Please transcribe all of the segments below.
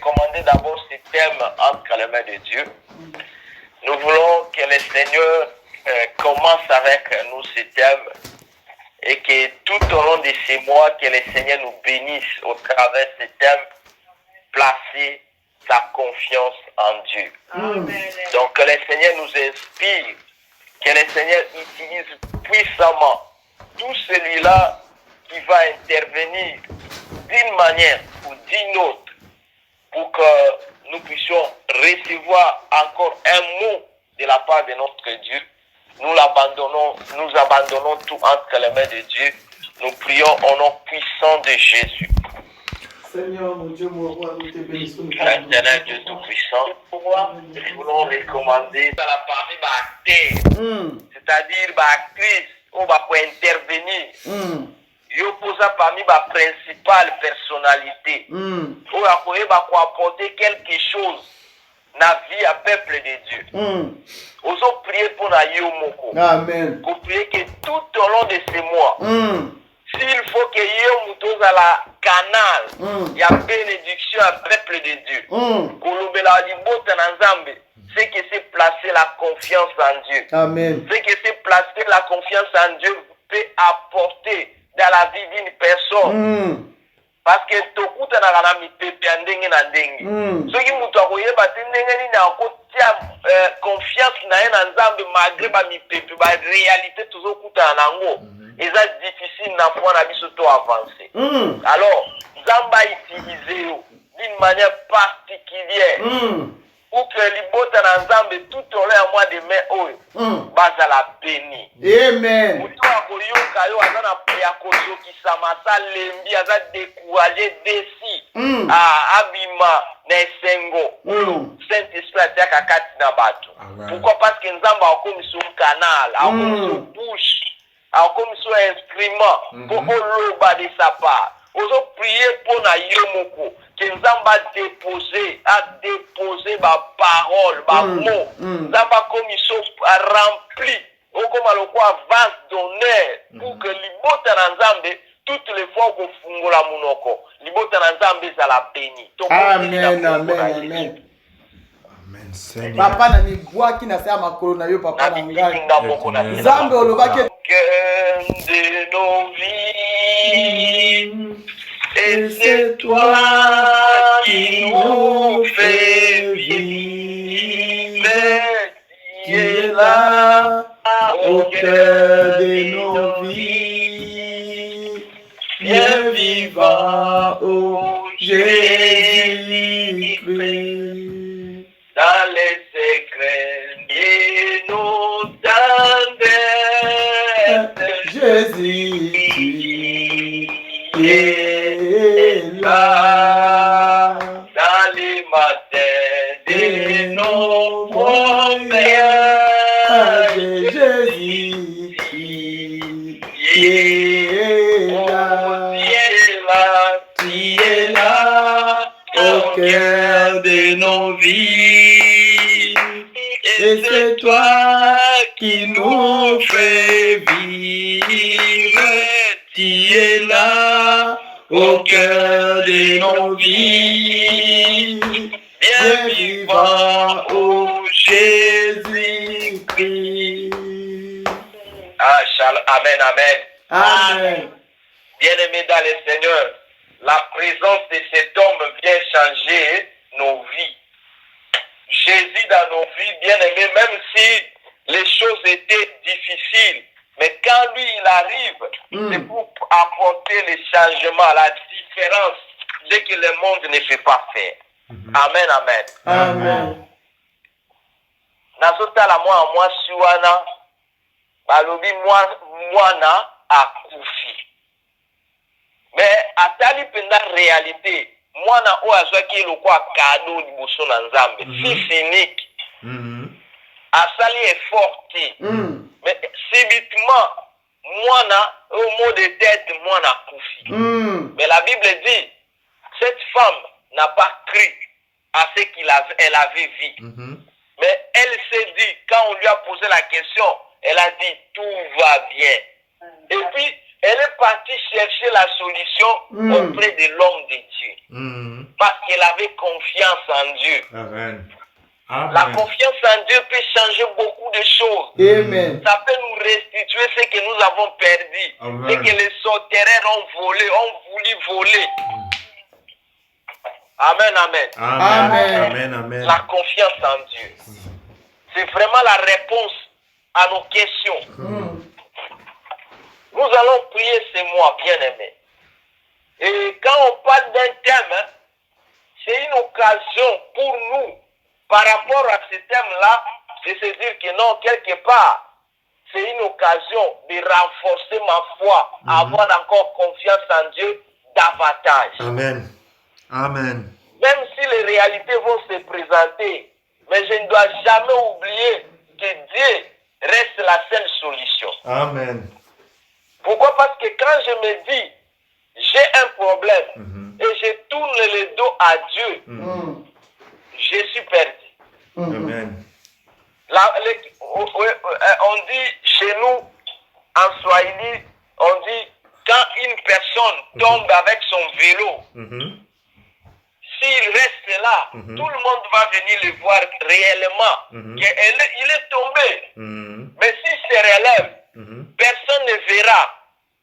recommander d'abord ce thème entre les mains de Dieu. Nous voulons que le Seigneur commence avec nous ce thème et que tout au long de ces mois, que le Seigneur nous bénisse au travers de ce thème, placer sa confiance en Dieu. Amen. Donc que le Seigneur nous inspire, que le Seigneur utilise puissamment tout celui-là qui va intervenir d'une manière ou d'une autre pour que nous puissions recevoir encore un mot de la part de notre Dieu. Nous abandonnons tout entre les mains de Dieu. Nous prions au nom puissant de Jésus. Seigneur, mon Dieu, mon roi, nous te bénissons. Éternel Dieu Tout-Puissant, nous voulons recommander à la parmi acteurs, c'est-à-dire actrices, on va intervenir. Yo posa parmi ma principale personnalité. On va apporter quelque chose dans la vie à peuple de Dieu. Oso prier pour na yo moko. Amen. Pour prier que tout au long de ces mois, s'il faut que yo mutoza la canal, il y a bénédiction à peuple de Dieu. Kolobela libota na Nzambe, c'est que c'est placer la confiance en Dieu. Amen. C'est que c'est placer la confiance en Dieu peut apporter dans la vie d'une personne. Parce que tokuta na kana mipepe ya ndenge na ndenge. Soki mutu akoyeba te ndenge nini akotia confiance na ye na Nzambe malgré ba mipepe ba réalité tozokutana nango. Eza difficile na foi na biso to avancer. Alors, Nzambe a utilisé yo d'une manière particulière. Ou que libota na Nzambe tout au long ya mois de mai oyo. Bazala béni. Amen. Mutu akoyoka yo aza na ya kozokisama asa lembi aza découragé desi abima na esengo Saint-Esprit atiaka kati na bato. Pourquoi? Parce que Nzambe akomisa canal, akomisa bouche, akomisa instrument pour oloba de sa part. Ozo prier pour na yo moko que Nzambe a déposé ma parole, ma mot. Nzambe akomisa rempli comme le quoi vase d'honneur pour que libota na Nzambe toutes les fois qu'on fungola munoko libota na Nzambe za la béni. Amen, amen, amen. Amen, Seigneur. Papa na mibwaki na sema makolo na yo papa na ngai. Nzambe olobaki de nos vies et c'est toi qui nous fais vivre, qui est là au cœur de nos vies, bien vivant, ô Jésus-Christ, dans les secrets de nos tendresses, Jésus qui est là, dans les matins de nos voyages, Jésus qui est là, qui est là, au cœur de nos vies. Et c'est toi qui nous fais vivre, qui est là, au cœur de nos vies. Bien vivant, ô Jésus-Christ. Amen, amen. Amen. Bien-aimés dans le Seigneur, la présence de cet homme vient changer nos vies. Jésus dans nos vies, bien-aimés, même si les choses étaient difficiles, mais quand lui il arrive, c'est pour apporter les changements, la différence, dès que le monde ne fait pas faire. Amen, amen. Amen. Nazotala moi siwana balobi mwana akufi. Mais atali penda réalité mwana oyo azwaki lokwa cadeau liboso na Nzambe, fils unique. Asali effort te. Mais subitement mwana au mot de tête mwana akufi. Mais la Bible dit cette femme n'a pas cru à ce qu'elle avait vu. Mais elle s'est dit, quand on lui a posé la question, elle a dit tout va bien. Et puis elle est partie chercher la solution auprès de l'homme de Dieu. Parce qu'elle avait confiance en Dieu. Amen. La confiance en Dieu peut changer beaucoup de choses. Amen. Ça peut nous restituer ce que nous avons perdu. Amen. Ce que les sauterelles ont volé, ont voulu voler. Amen, amen. Amen. Amen. Amen. La confiance en Dieu. C'est vraiment la réponse à nos questions. Nous allons prier ce mois, bien-aimés. Et quand on parle d'un thème, c'est une occasion pour nous, par rapport à ce thème-là, de se dire que non, quelque part, c'est une occasion de renforcer ma foi, avoir encore confiance en Dieu davantage. Amen. Amen. Même si les réalités vont se présenter, mais je ne dois jamais oublier que Dieu reste la seule solution. Amen. Pourquoi? Parce que quand je me dis, j'ai un problème et je tourne le dos à Dieu, je suis perdu. Amen. On dit chez nous, en Swahili, on dit quand une personne tombe avec son vélo, s'il reste là, tout le monde va venir le voir réellement qu'il est tombé. Mais s'il se relève, personne ne verra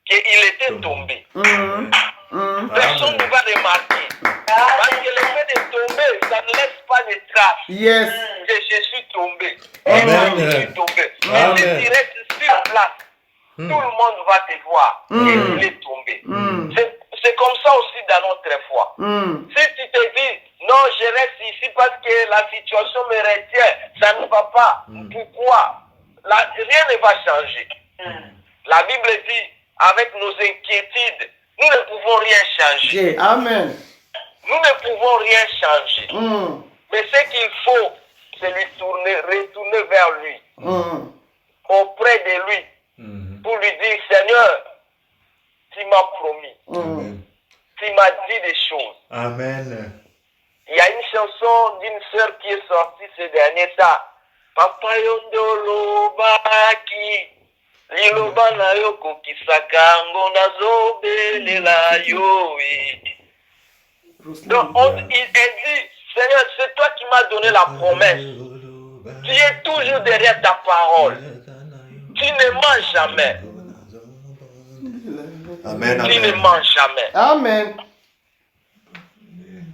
qu'il était tombé. Personne ne va remarquer. Parce que le fait de tomber, ça ne laisse pas de traces. Yes. Que je suis tombé. Amen. Je suis tombé. Amen. Mais si tu restes sur place, tout le monde va te voir qu'il est tombé. C'est comme ça aussi dans notre foi. Si tu te dis, non, je reste ici parce que la situation me retient, ça ne va pas. Pourquoi? Rien ne va changer. La Bible dit, avec nos inquiétudes, nous ne pouvons rien changer. Amen. Nous ne pouvons rien changer. Mais ce qu'il faut, c'est retourner vers lui, auprès de lui, pour lui dire, Seigneur, tu m'as promis, tu m'as dit des choses. Amen. Il y a une chanson d'une sœur qui est sortie ces derniers temps. Papa yondolo baki, liloba na yo kokisaka ngo nazobelela yo. Donc elle dit, Seigneur, c'est toi qui m'as donné la promesse. Tu es toujours derrière ta parole. Tu ne mens jamais. Amen. Tu ne mens jamais. Amen.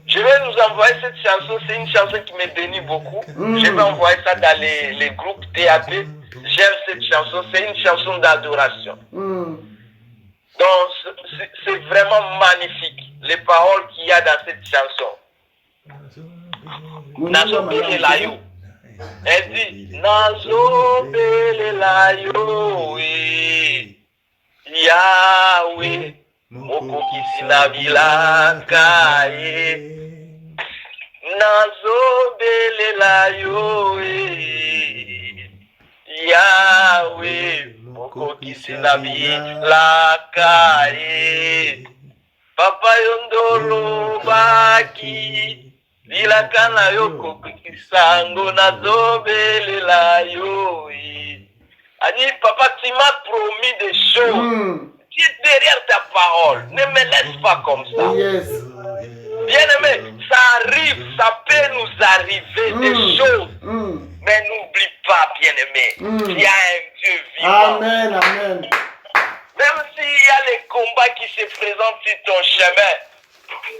Je vais nous envoyer cette chanson. C'est une chanson qui me bénit beaucoup. Je vais envoyer ça dans les groupes TAP. J'aime cette chanson. C'est une chanson d'adoration. Donc, c'est vraiment magnifique. Les paroles qu'il y a dans cette chanson. Nazobelelayo. Elle dit, Nazobelelayo. Yahweh. Mokokisi na bilaka nazobelela yo Yahweh mokokisi na bilaka Papa yondolo baki bilaka na yo kokokisa ngo nazobelela yo Ani papa tu m'as promis des choses. Tu es derrière ta parole. Ne me laisse pas comme ça. Yes. Bien-aimé, ça arrive, ça peut nous arriver des choses. Mais n'oublie pas, bien-aimé, il y a un Dieu vivant. Amen, amen. Même s'il y a les combats qui se présentent sur ton chemin,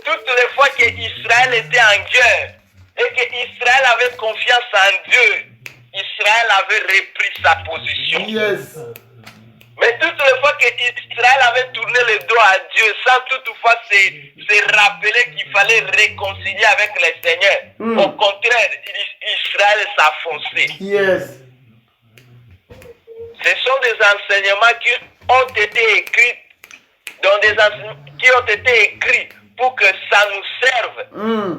toutes les fois que Israël était en guerre et que Israël avait confiance en Dieu, Israël avait repris sa position. Yes. Mais toutes les fois que Israël avait tourné le dos à Dieu, sans toutefois se rappeler qu'il fallait réconcilier avec le Seigneur, au contraire, Israël s'enfonçait. Yes. Ce sont des enseignements qui ont été écrits, qui ont été écrits pour que ça nous serve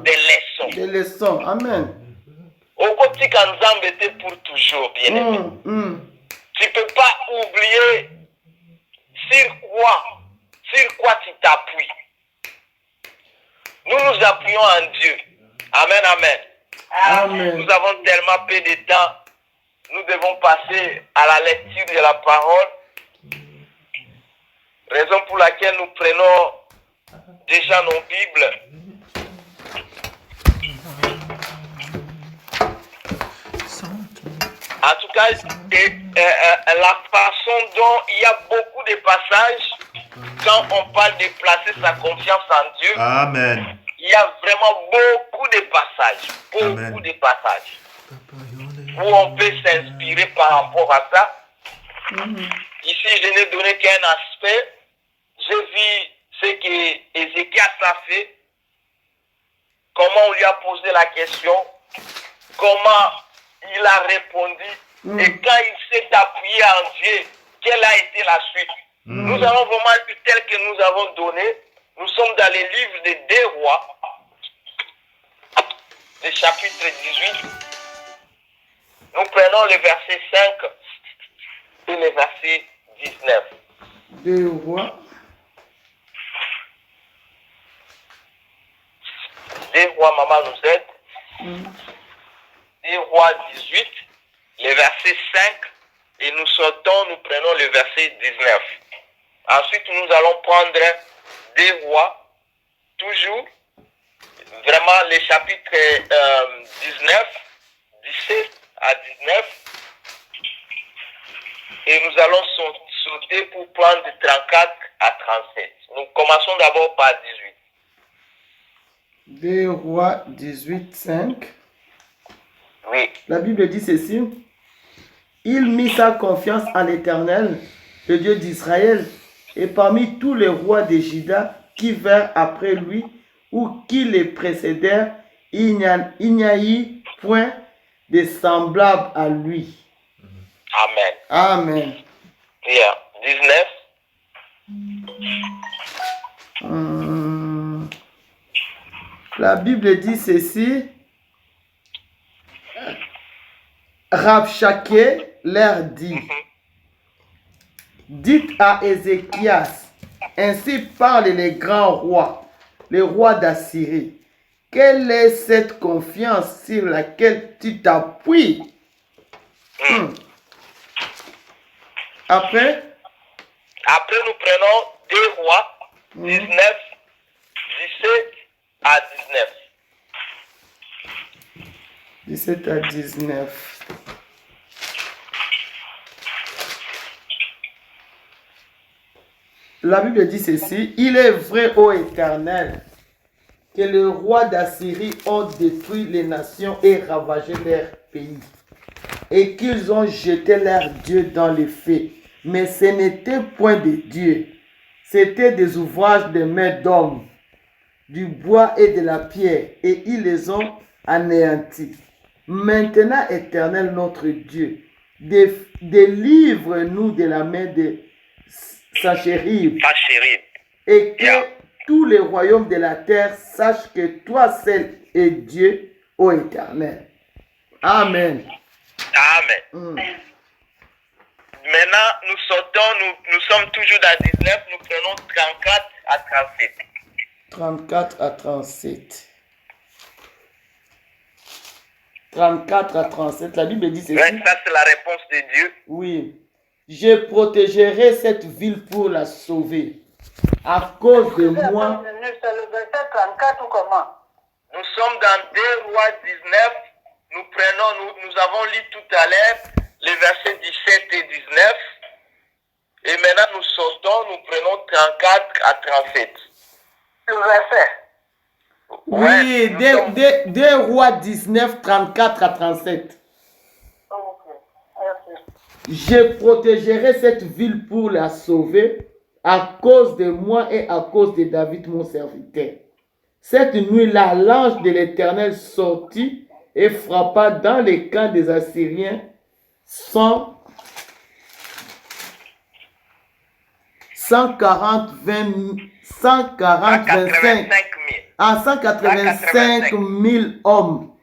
des leçons. Des leçons. Amen. Au côté qu'Anzambe était pour toujours, bien aimé. Tu ne peux pas oublier sur quoi tu t'appuies. Nous nous appuyons en Dieu. Amen, amen. Amen. Nous avons tellement peu de temps. Nous devons passer à la lecture de la parole. Raison pour laquelle nous prenons déjà nos Bibles. En tout cas, la façon dont il y a beaucoup de passages, quand on parle de placer sa confiance en Dieu, Amen. il y a vraiment beaucoup de passages, Amen. de passages, où on peut s'inspirer par rapport à ça. Ici, je n'ai donné qu'un aspect. J'ai vu ce que Ézéchias a fait, comment on lui a posé la question, comment il a répondu, et quand il s'est appuyé en Dieu, quelle a été la suite. Nous avons vraiment vu tel que nous avons donné. Nous sommes dans les livres des 2 rois, le chapitre 18. Nous prenons le verset 5 et le verset 19. 2 rois. 2 rois, maman nous aide. 2 rois 18, le verset 5, et nous sautons, nous prenons le verset 19. Ensuite, nous allons prendre 2 rois, toujours, vraiment les chapitres 19, 17 à 19, et nous allons sauter pour prendre de 34 à 37. Nous commençons d'abord par 18. 2 rois 18, 5. Oui. La Bible dit ceci. Il mit sa confiance en l'Éternel, le Dieu d'Israël, et parmi tous les rois de Juda qui vinrent après lui ou qui les précédèrent, il n'y a eu point de semblable à lui. Amen. Amen. Yeah. 19. La Bible dit ceci. Rabshakeh leur dit, dites à Ézéchias, ainsi parlent les grands rois, les rois d'Assyrie. Quelle est cette confiance sur laquelle tu t'appuies? Après, nous prenons 2 rois, 19, 17 à 19. 17 à 19. La Bible dit ceci. Il est vrai, ô Éternel, que les rois d'Assyrie ont détruit les nations et ravagé leur pays, et qu'ils ont jeté leur Dieu dans les feux. Mais ce n'était point des dieux, c'était des ouvrages de mains d'hommes, du bois et de la pierre, et ils les ont anéantis. Maintenant, Éternel notre Dieu, délivre-nous de la main de Sanchérib, et que tous les royaumes de la terre sachent que toi seul es Dieu, ô Éternel. Amen. Amen. Maintenant, nous sautons, nous sommes toujours dans 19, nous prenons 34 à 37. 34 à 37. 34 à 37, la Bible dit ceci. Ça, c'est la réponse de Dieu. Oui. Je protégerai cette ville pour la sauver. À cause de moi. C'est le verset 34 ou comment? Nous sommes dans 2 rois 19. Nous avons lu tout à l'heure les versets 17 et 19. Et maintenant nous sautons, nous prenons 34 à 37. Le verset. Oui, Ouais, 2 rois 19, 34 à 37. Ok. Merci. Je protégerai cette ville pour la sauver à cause de moi et à cause de David mon serviteur. Cette nuit-là, l'ange de l'Éternel sortit et frappa dans les camps des Assyriens 185 000 hommes.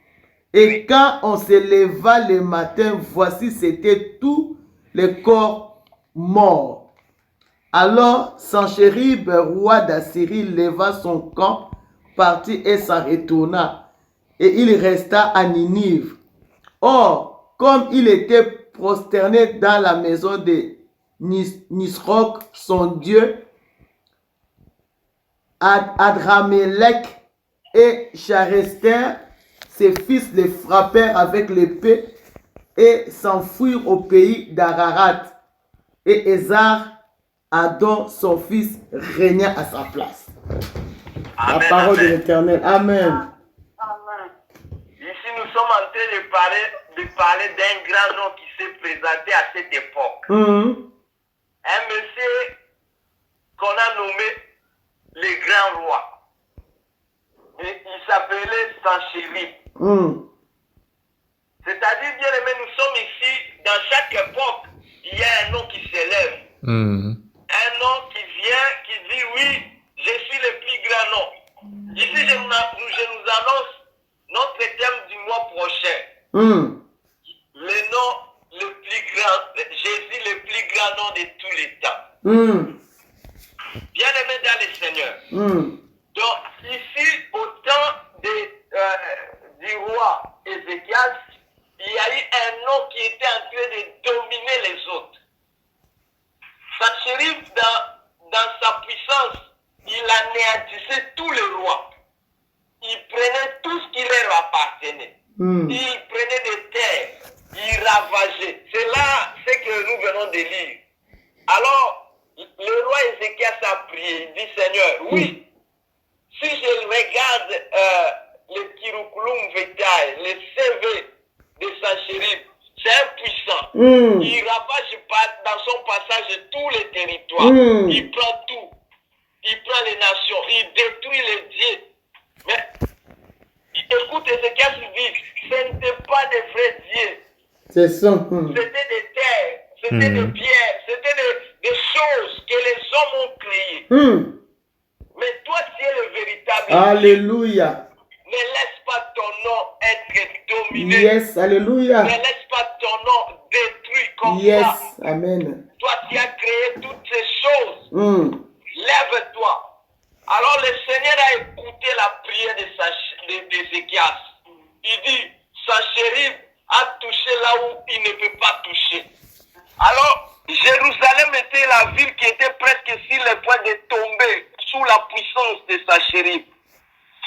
Et quand on se leva le matin, voici, c'était tous les corps morts. Alors, Sanchérib, roi d'Assyrie, leva son camp, partit et s'en retourna. Et il resta à Ninive. Or, comme il était prosterné dans la maison de Nisroch, son dieu, Adramélec et Charester, ses fils les frappèrent avec l'épée et s'enfuirent au pays d'Ararat. Et Ézar, Adon, son fils, régna à sa place. Amen, La parole amen. de l'Éternel. Amen. Amen. Ici, nous sommes en train de parler d'un grand nom qui s'est présenté à cette époque. Mhm. Un monsieur qu'on a nommé le grand roi. Et il s'appelait Sanchérib. Mhm. C'est-à-dire, bien aimé, nous sommes ici, dans chaque époque, il y a un nom qui s'élève. Un nom qui vient, qui dit oui, je suis le plus grand nom. Ici, je nous annonce notre thème du mois prochain. Mhm. Le nom le plus grand, Jésus le plus grand nom de tous les temps. Mhm. Bien aimé dans le Seigneur. Mhm. Donc, ici, au temps du roi Ézéchias, il y a eu un nom qui était en train de dominer les autres. Sanchérib, dans sa puissance, il anéantissait tous les rois. Il prenait tout ce qui leur appartenait. Mhm. Il prenait des terres, il ravageait. C'est là ce que nous venons de lire. Alors, le roi Ézéchias a prié, il dit Seigneur, oui, si je regarde le Kirukulum Vetaï, le CV de Sanchérib, c'est impuissant. Mhm. Il ravage dans son passage tous les territoires. Mm. Il prend tout. Il prend les nations. Il détruit les dieux. Mais écoute, Ézéchias dit, ce n'était pas des vrais dieux. C'est ça. Mhm. C'était des terres, c'était des pierres, c'était des choses que les hommes ont créées. Mhm. Mais toi, tu es le véritable Dieu. Alléluia. Ne laisse pas ton nom être dominé. Yes. Alléluia. Ne laisse pas ton nom détruit comme Yes. ça. Amen. Toi, tu as créé toutes ces choses. Mhm. Lève-toi. Alors le Seigneur a écouté la prière d'Ézéchias. Il dit, Sanchérib a touché là où il ne peut pas toucher. Alors, Jérusalem était la ville qui était presque sur le point de tomber sous la puissance de Sanchérib.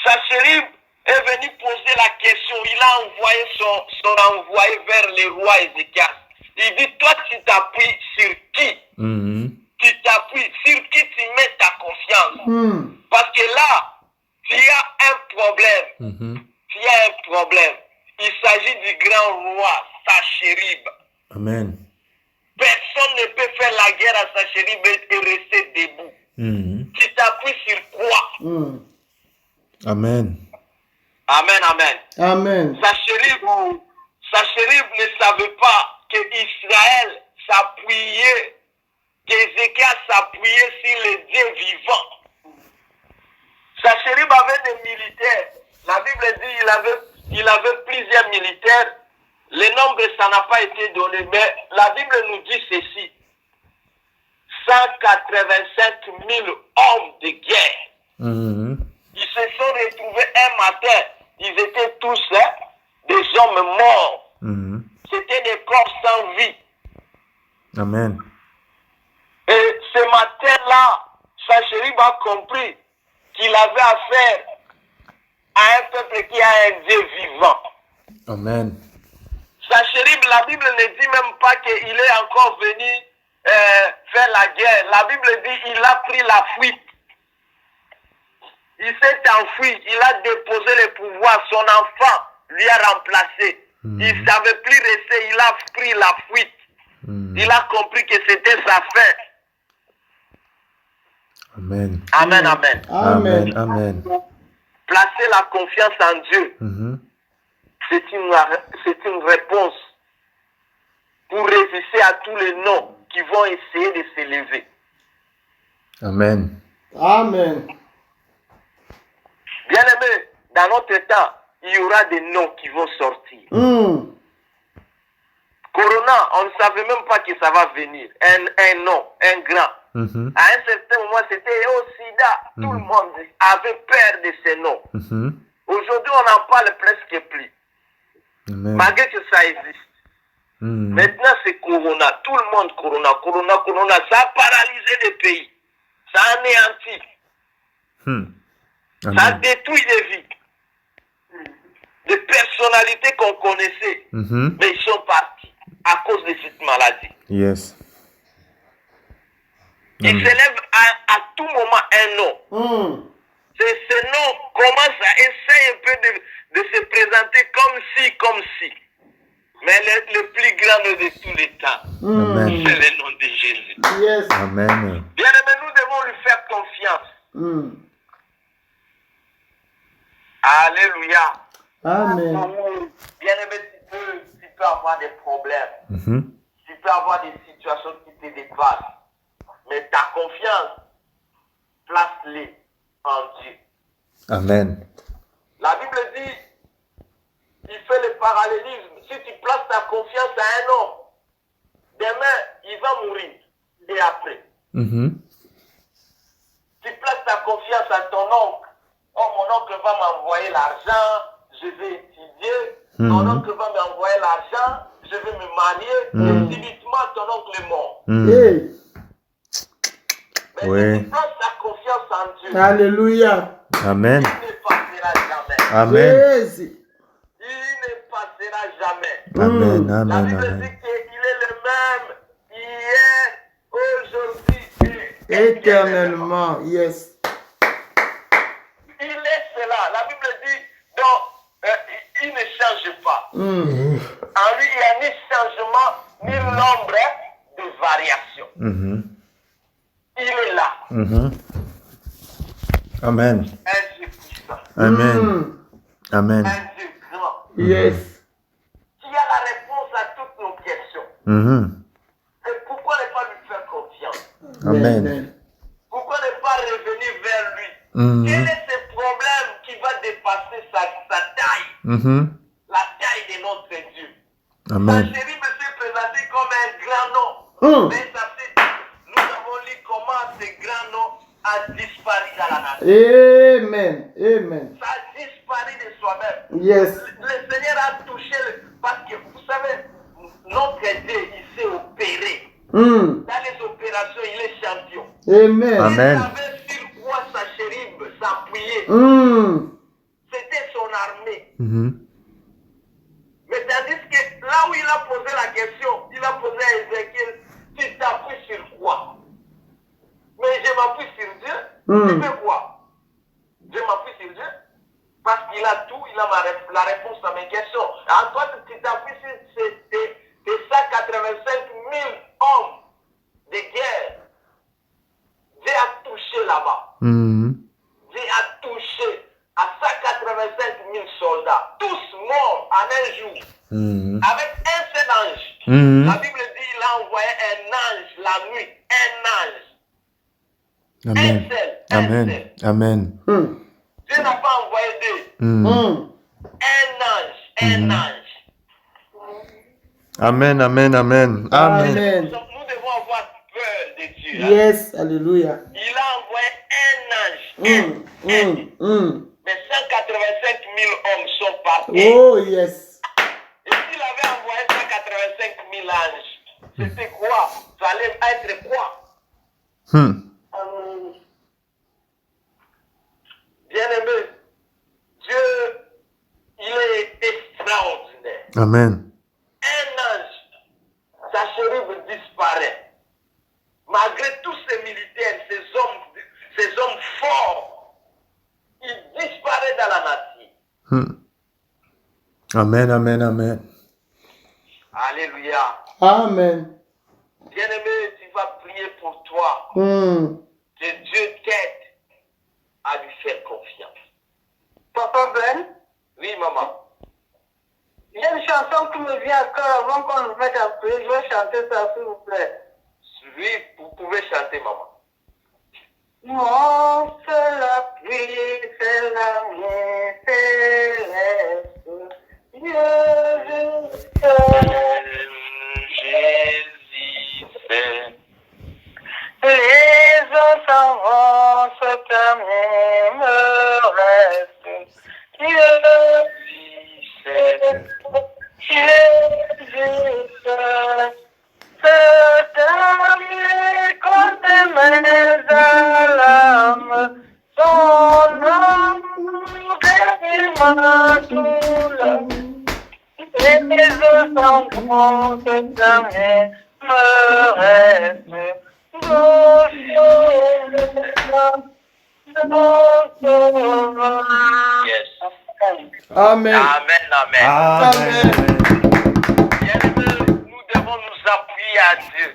Sanchérib est venu poser la question. Il a envoyé son envoyé vers le roi Ézéchias. Il dit, toi tu t'appuies sur qui? Tu t'appuies sur qui tu mets ta confiance? Mhm. Parce que là, tu as un problème. Tu as un problème. Il s'agit du grand roi Sanchérib. Amen. Personne ne peut faire la guerre à Sanchérib et rester debout. Tu t'appuies sur quoi? Mhm. Amen. Amen, amen. Amen. Sanchérib ne savait pas que Israël s'appuyait, qu'Ézéchias s'appuyait sur les dieux vivants. Sanchérib avait des militaires. La Bible dit qu'il avait plusieurs militaires. Le nombre, ça n'a pas été donné, mais la Bible nous dit ceci. 185 000 hommes de guerre. Ils se sont retrouvés un matin. Ils étaient tous des hommes morts. C'était des corps sans vie. Amen. Et ce matin-là, Sanchérib a compris qu'il avait affaire à un peuple qui a un Dieu vivant. Amen. Sanchérib, la Bible ne dit même pas qu'il est encore venu faire la guerre. La Bible dit qu'il a pris la fuite. Il s'est enfui, il a déposé le pouvoir, son enfant lui a remplacé. Il ne savait plus rester, il a pris la fuite. Il a compris que c'était sa fin. Amen. Amen, amen. Amen. Amen. Placer la confiance en Dieu, c'est une réponse pour résister à tous les noms qui vont essayer de s'élever. Amen. Amen. Bien aimé, dans notre temps, il y aura des noms qui vont sortir. Mhm. Corona, on ne savait même pas que ça va venir. Un nom, un grand. À un certain moment, c'était au sida. Tout le monde avait peur de ces noms. Aujourd'hui, on n'en parle presque plus. Amen. Malgré que ça existe. Maintenant, c'est Corona. Tout le monde Corona. Ça a paralysé des pays. Ça a anéanti. Ça Amen. détruit des vies. Des personnalités qu'on connaissait, mais ils sont partis à cause de cette maladie. Yes. Il s'élève à tout moment un nom. Ce nom commence à essayer un peu de se présenter comme si. Mais le plus grand nom de tous les temps, Amen. c'est le nom de Jésus. Yes. Amen. Bien aimé, nous devons lui faire confiance. Alléluia. Amen. Bien aimé, tu peux avoir des problèmes. Tu peux avoir des situations qui te dépassent. Mais ta confiance, place-les en Dieu. Amen. La Bible dit, il fait le parallélisme. Si tu places ta confiance à un homme, demain, il va mourir. Et après, tu places ta confiance à ton oncle. Oh, mon oncle va m'envoyer l'argent, je vais étudier. Ton oncle va m'envoyer l'argent, je vais me marier. Et subitement, ton oncle est mort. Hey. Mais Oui. si tu places ta confiance en Dieu, Alléluia. Amen. il ne passera jamais. Amen. Jésus. Il ne passera jamais. Amen. La Amen. Bible dit Amen. qu'il est le même hier, aujourd'hui et Éternellement. Yes. Il est cela. La Bible dit donc il ne change pas. En lui, il n'y a ni changement, ni l'ombre de variation. Il est là. Amen. Un Dieu puissant. Amen. Amen. Un Dieu grand. Yes. Qui a la réponse à toutes nos questions. Et pourquoi ne pas lui faire confiance? Amen. Pourquoi ne pas revenir vers lui? Quel est ce problème qui va dépasser sa taille? La taille de notre Dieu. Amen. La chérie me s'est présentée comme un grand nom. Mais ça fait, nous avons lu comment ce grand nom a disparu dans la nature. Amen. Amen. Ça a disparu de soi-même. Yes. Le Seigneur a touché, parce que vous savez, notre Dieu, il s'est opéré. Dans les opérations, il est champion. Amen. Amen. Il savait sur quoi sa chérib s'appuyait. C'était son armée. Mais tandis que là où il a posé la question, il a posé à Ézéchiel, tu t'appuies sur quoi? Mais je m'appuie sur Dieu. Tu fais quoi? Je m'appuie sur Dieu. Parce qu'il a tout, il a la réponse à mes questions. En toi, tu t'appuies sur tes 185 000 hommes de guerre. Dieu a touché là-bas. Dieu a touché à 185 000 soldats, tous morts en un jour, avec un seul ange. La Bible dit qu'il a envoyé un ange la nuit, un ange. Amen. Un seul. Amen. Amen. Dieu n'a pas envoyé deux. Un ange. Amen. Amen. Amen. Amen. Amen. Nous devons avoir peur de Dieu. Yes. Alléluia. Il a envoyé un ange. Mais 185 000 hommes sont partis. Oh, yes. Et s'il avait envoyé 185 000 anges, c'était quoi? Ça allait être quoi? Bien-aimé, Dieu, il est extraordinaire. Amen. Un ange, sa chérube disparaît. Malgré tous ces militaires, ces hommes forts, ils disparaissent dans la nature. Amen. Amen. Amen. Alléluia. Amen. Bien-aimé, tu vas prier pour toi. Que Dieu t'aide à lui faire confiance. Papa Ben, Oui, maman. il y a une chanson qui me vient à cœur avant qu'on nous mette à prier. Je vais chanter ça, s'il vous plaît. Oui, vous pouvez chanter, maman. Mon seul appui, c'est l'amour céleste. Jésus fait. Les eaux s'avancent, l'amour me reste. Jésus fait. Jésus fait. C'est un contre mes alarmes, son Et mes enfants de jamais me restent. Yes. Amen. Amen, amen. Amen. Bien-aimés, nous devons nous appuyer à Dieu.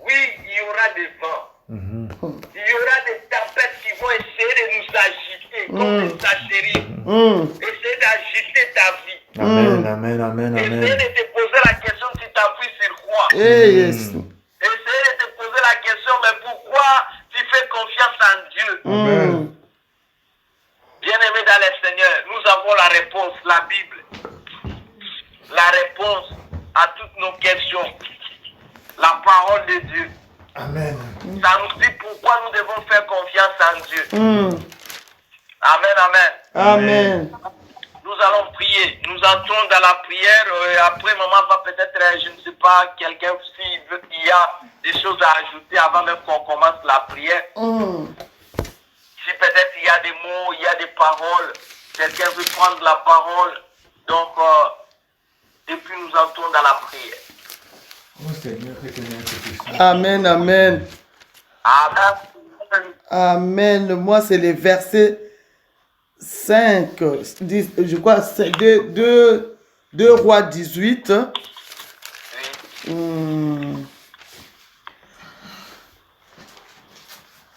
Oui, il y aura des vents. Il y aura des tempêtes qui vont essayer de nous agiter, comme des sachéries. Essayer d'agiter ta vie. Amen, amen, amen, Essayer amen. de te poser la question, tu t'appuies sur quoi? Yes. Essayer de te poser la question, mais pourquoi tu fais confiance en Dieu? Amen. Bien-aimés dans le Seigneur, nous avons la réponse, la Bible. La réponse à toutes nos questions. La parole de Dieu. Amen. Ça nous dit pourquoi nous devons faire confiance en Dieu. Amen, amen. Amen. Nous allons prier. Nous entrons dans la prière. Après, maman va peut-être, je ne sais pas, quelqu'un, s'il veut, il y a des choses à ajouter avant même qu'on commence la prière. Si peut-être il y a des mots, il y a des paroles, quelqu'un veut prendre la parole. Donc, et puis nous entrons dans la prière. Oh Seigneur, Amen, amen. Amen. Amen. Moi, c'est les versets 5, 10, je crois, c'est 2 Rois 18.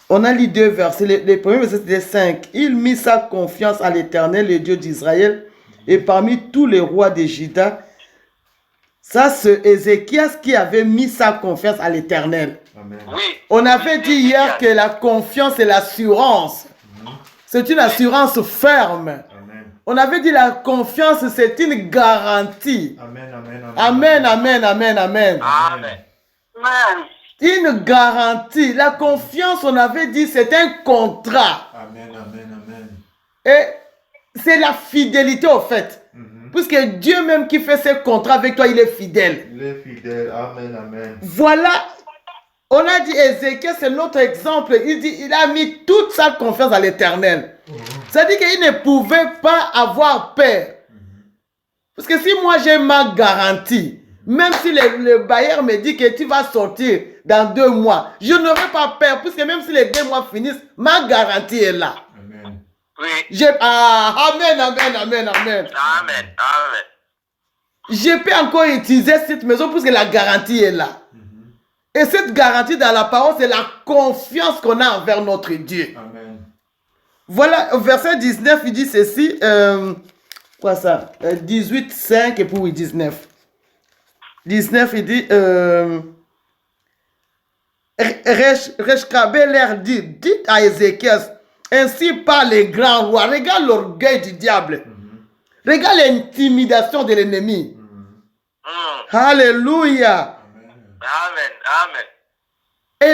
On a lu 2 versets. Les premiers versets, c'était 5. Il mit sa confiance à l'Éternel, le Dieu d'Israël, et parmi tous les rois de Juda, ça c'est Ézéchias qui avait mis sa confiance à l'Éternel. Oui. On avait dit hier que la confiance est l'assurance. C'est une assurance ferme. Amen. On avait dit la confiance, c'est une garantie. Amen, amen, Amen, amen. amen, amen, amen. Amen. Amen. Une garantie. La confiance, on avait dit, c'est un contrat. Amen, amen, amen. Et c'est la fidélité au fait. Puisque Dieu même qui fait ses contrats avec toi, il est fidèle. Il est fidèle. Amen, amen. Voilà. On a dit Ézéchiel, c'est notre exemple. Il dit, il a mis toute sa confiance à l'Éternel. C'est-à-dire qu'il ne pouvait pas avoir peur. Parce que si moi j'ai ma garantie, même si le bailleur me dit que tu vas sortir dans 2 mois, je n'aurai pas peur. Puisque même si les 2 mois finissent, ma garantie est là. Amen. Oui. Amen, amen, amen, amen. Amen. Amen. Je peux encore utiliser cette maison puisque la garantie est là. Et cette garantie dans la parole, c'est la confiance qu'on a envers notre Dieu. Amen. Voilà, au verset 19, il dit ceci. Quoi ça 18, 5 et puis 19. 19, il dit... Rechkabé leur dit, dites à Ézéchias, ainsi parle les grands rois. Regarde l'orgueil du diable. Regarde l'intimidation de l'ennemi. Alléluia. Amen. Amen.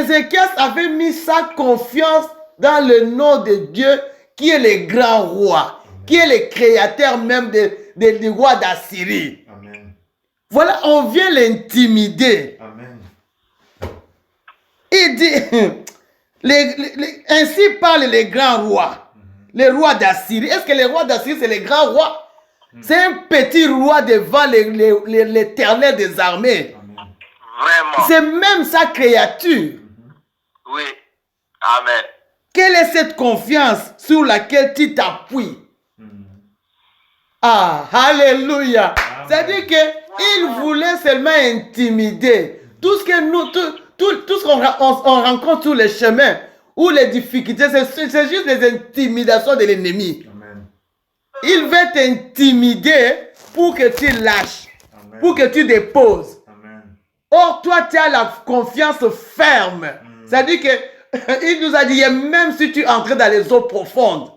Ézéchias avait mis sa confiance dans le nom de Dieu qui est le grand roi, qui est le créateur même du roi d'Assyrie. Amen. Voilà, on vient l'intimider. Amen. Il dit, ainsi parlent les grands rois, les rois d'Assyrie. Est-ce que les rois d'Assyrie, c'est les grands rois? C'est un petit roi devant l'éternel des armées. Vraiment. C'est même sa créature. Oui. Amen. Quelle est cette confiance sur laquelle tu t'appuies? Ah, alléluia. C'est-à-dire qu'il voulait seulement intimider. Tout ce que nous, tout ce qu'on rencontre sur les chemins ou les difficultés, c'est juste les intimidations de l'ennemi. Amen. Il veut t'intimider pour que tu lâches, pour que tu déposes. Amen. Or, toi, tu as la confiance ferme. C'est-à-dire qu'il nous a dit, même si tu entres dans les eaux profondes,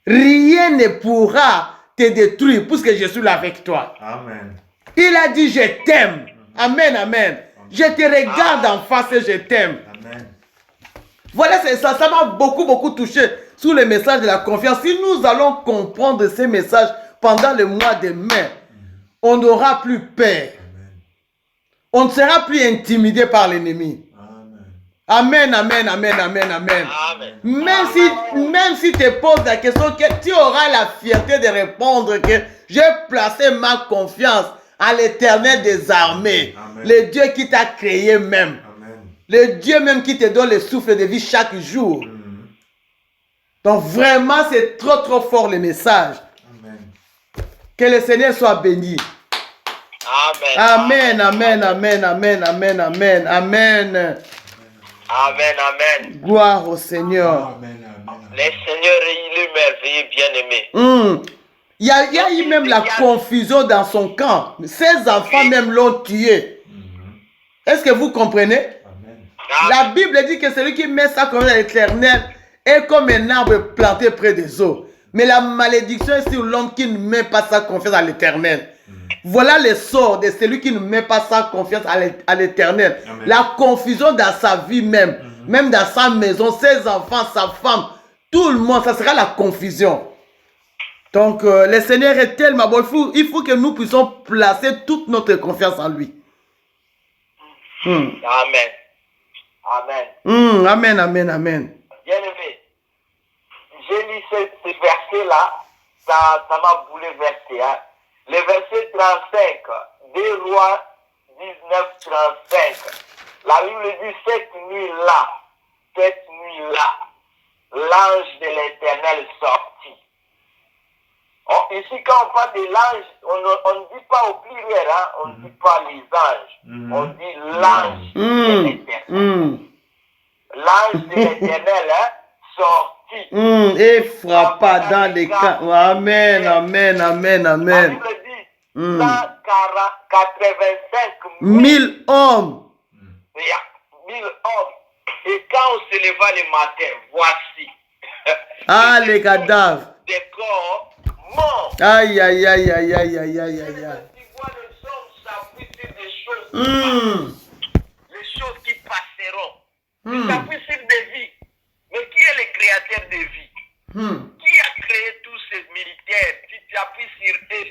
rien ne pourra te détruire puisque je suis là avec toi. Amen. Il a dit, je t'aime. Amen, amen. Je te regarde en face et je t'aime. Amen. Voilà, ça m'a beaucoup touché sur le message de la confiance. Si nous allons comprendre ces messages pendant le mois de mai, on n'aura plus peur. On ne sera plus intimidé par l'ennemi. Amen. Amen, amen, amen, amen, amen. Amen. Même si tu poses la question, que tu auras la fierté de répondre que j'ai placé ma confiance à l'Éternel des armées, Amen. le Dieu qui t'a créé même, Amen. le Dieu même qui te donne le souffle de vie chaque jour. Donc vraiment, c'est trop trop fort le message. Amen. Que le Seigneur soit béni. Amen. Amen, amen, amen, amen, amen, amen, amen. Amen, amen. Gloire au Seigneur. Amen. Amen. Le Seigneur, il est merveilleux, bien-aimé. Il y a eu même la confusion dans son camp. Ses enfants même l'ont tué. Est-ce que vous comprenez? Amen. La Bible dit que celui qui met sa confiance à l'Éternel est comme un arbre planté près des eaux. Mais la malédiction est sur l'homme qui ne met pas sa confiance à l'Éternel. Voilà le sort de celui qui ne met pas sa confiance à l'Éternel. La confusion dans sa vie même, même dans sa maison, ses enfants, sa femme, tout le monde, ça sera la confusion. Donc, le Seigneur est tellement bon. Il faut que nous puissions placer toute notre confiance en lui. Amen. Amen. Amen, amen, amen. Bien-aimé, j'ai lu ce verset-là, ça m'a bouleversé. Hein. Le verset 35, 2 Rois 19, 35. La Bible dit cette nuit-là, l'ange de l'Éternel sortit. Ici, quand on parle de l'ange, on ne dit pas au pluriel, hein, on ne dit pas les anges, on dit l'ange de l'Éternel. L'ange de l'Éternel sortit. Et frappa dans les camps. Amen, amen, amen, La amen. Bible dit 185 1000 hommes. 1000 hommes. Et quand on se leva le matin, voici. Ah, les cadavres. Des corps morts. Aïe, aïe, aïe, aïe, aïe, aïe, aïe, aïe, aïe. Tu vois, les hommes s'appuient sur des choses. Les choses qui passeront. Ils s'appuient sur des vies. Mais qui est le créateur des vies? Qui a créé tous ces militaires? Tu t'appuies sur eux.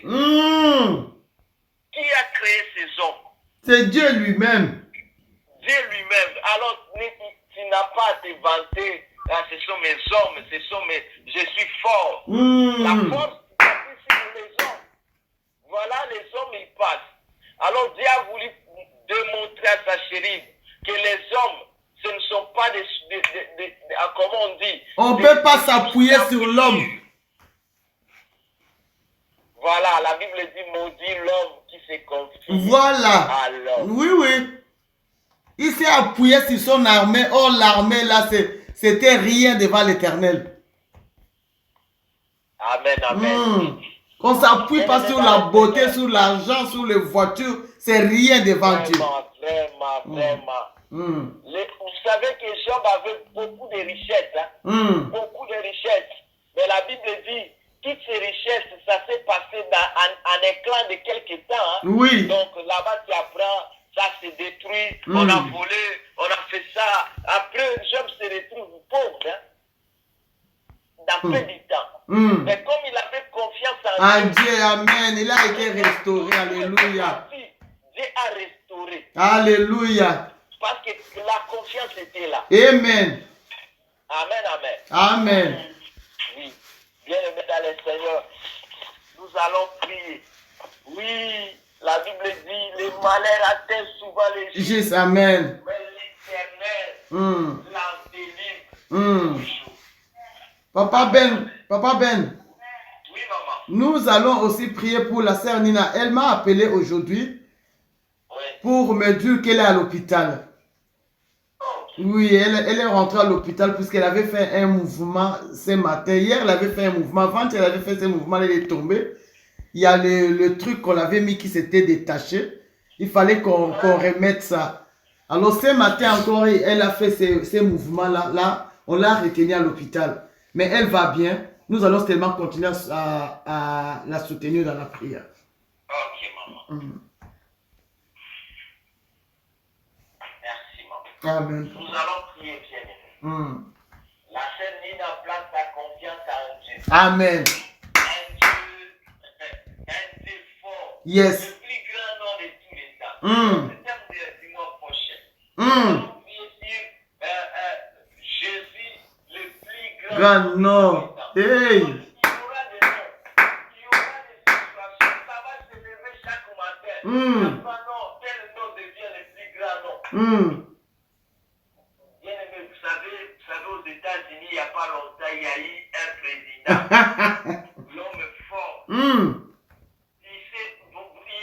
Qui a créé ces hommes? C'est Dieu lui-même. Dieu lui-même. Alors, tu n'as pas à te vanter. Ah, ce sont mes hommes, je suis fort. La force, tu t'appuies sur les hommes. Voilà, les hommes, ils passent. Alors, Dieu a voulu démontrer à sa chérie que les hommes, ce ne sont pas comment on dit? On ne peut pas s'appuyer sur l'homme. Voilà, la Bible dit maudit l'homme qui se confie Voilà. à l'homme. Oui, oui. Il s'est appuyé sur son armée. Oh, l'armée là, c'était rien devant l'Éternel. Amen, amen. On ne s'appuie pas sur la beauté, sur l'argent, sur les voitures. C'est rien devant Dieu. Vraiment. Vous savez que Job avait beaucoup de richesses. Hein? Beaucoup de richesses. Mais la Bible dit, toutes ces richesses, ça s'est passé en éclat de quelques temps. Hein? Oui. Donc là-bas, tu apprends, ça s'est détruit, on a volé, on a fait ça. Après, Job se retrouve pauvre. Hein? Dans peu de temps. Mais comme il avait confiance en Dieu. Dieu, amen. Il a été restauré. Alléluia. Dieu a restauré. Alléluia. Parce que la confiance était là. Amen. Amen, amen. Amen. Oui. Bien-aimé dans le Seigneur, nous allons prier. Oui, la Bible dit, les malheurs atteignent souvent les justes. Juste amen. Mais l'Éternel l'en délivre. Papa Ben, Oui, maman. nous allons aussi prier pour la sœur Nina. Elle m'a appelé aujourd'hui pour me dire qu'elle est à l'hôpital. Oui, elle est rentrée à l'hôpital puisqu'elle avait fait un mouvement ce matin. Hier, elle avait fait un mouvement. Avant qu'elle avait fait ce mouvement, elle est tombée. Il y a le truc qu'on avait mis qui s'était détaché. Il fallait qu'on remette ça. Alors ce matin encore, elle a fait ces mouvements-là. Là, on l'a retenue à l'hôpital. Mais elle va bien. Nous allons seulement continuer à la soutenir dans la prière. Ok, maman. Merci, maman. Amen. Nous allons prier, bien-aimé. La sœur Nina place sa confiance en Dieu. Amen. Un Dieu fort. Yes. Le plus grand nom de tous les temps. Le thème du mois prochain. Nous allons prier sur aura non. Hey. Il y aura des noms. Il y aura des situations. Ça va se lever chaque matin. Non, quel nom devient le plus grand nom? Bien aimé, vous savez, aux États-Unis, il n'y a pas longtemps, il y a eu un président, l'homme fort. Il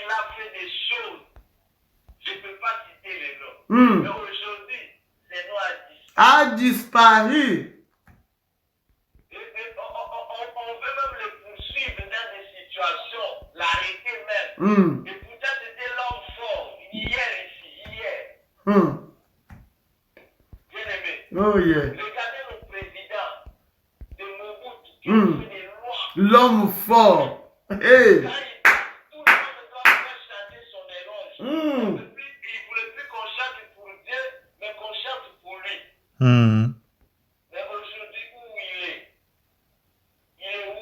a fait des choses. Je ne peux pas citer les noms. Mais aujourd'hui, ces noms a disparu. On veut même le poursuivre dans des situations, l'arrêter même. Et pourtant, c'était l'homme fort, hier ici, hier. Bien aimé. Oh yeah. Regardez le président de Mobutu qui fait des lois. L'homme fort. Hey. Quand tout le monde doit faire chanter son éloge. Il ne voulait plus qu'on chante pour Dieu, mais qu'on chante pour lui. Mais aujourd'hui, où il est? Il est où?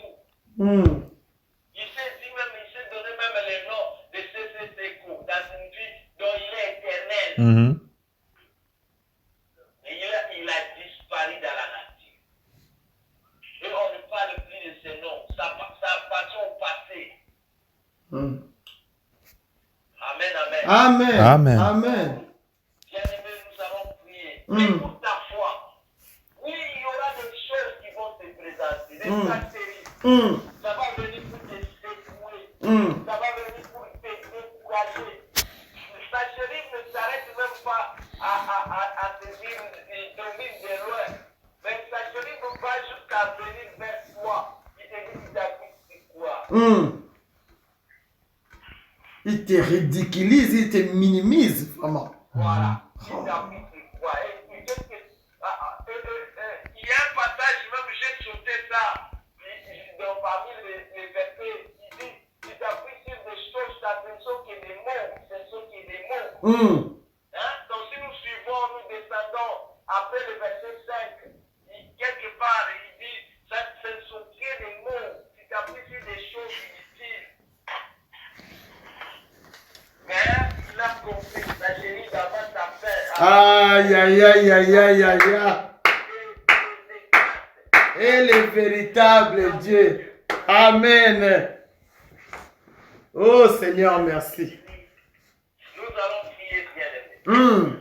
Il s'est dit même, il s'est donné même les noms de CCCO dans une vie dont il est éternel. Et il a disparu dans la nature. Et on ne parle plus de ces noms. Ça appartient au passé. Amen. Bien-aimés, nous allons prier. Mais pour ta foi, oui, il y aura des choses qui vont se présenter. Des tractéries. Ça va venir pour te secouer. Ça va venir pour te décourager. Ta chérie ne s'arrête même pas à te dire de loin. Mais ta chérie ne va jusqu'à venir vers toi. Il te dit qu'il t'a dit quoi. Il te ridiculise, il te minimise, vraiment. Voilà. Il t'a dit quoi. Il y a un passage, même j'ai sauté ça, parmi les versets, il dit, il t'a pris sur des choses, ce ne sont que des mots, ce ne sont que des mots. Donc si nous suivons, nous descendons après le verset 5, quelque part, il dit, ce ne sont que des mots, il t'a pris sur des choses inutiles. Mais il a compris, la chérie d'avant ta paix. Aïe, aïe, aïe, aïe, aïe, aïe, aïe. Et le véritable Dieu. Amen. Oh Seigneur, merci. Nous allons prier, bien-aimés.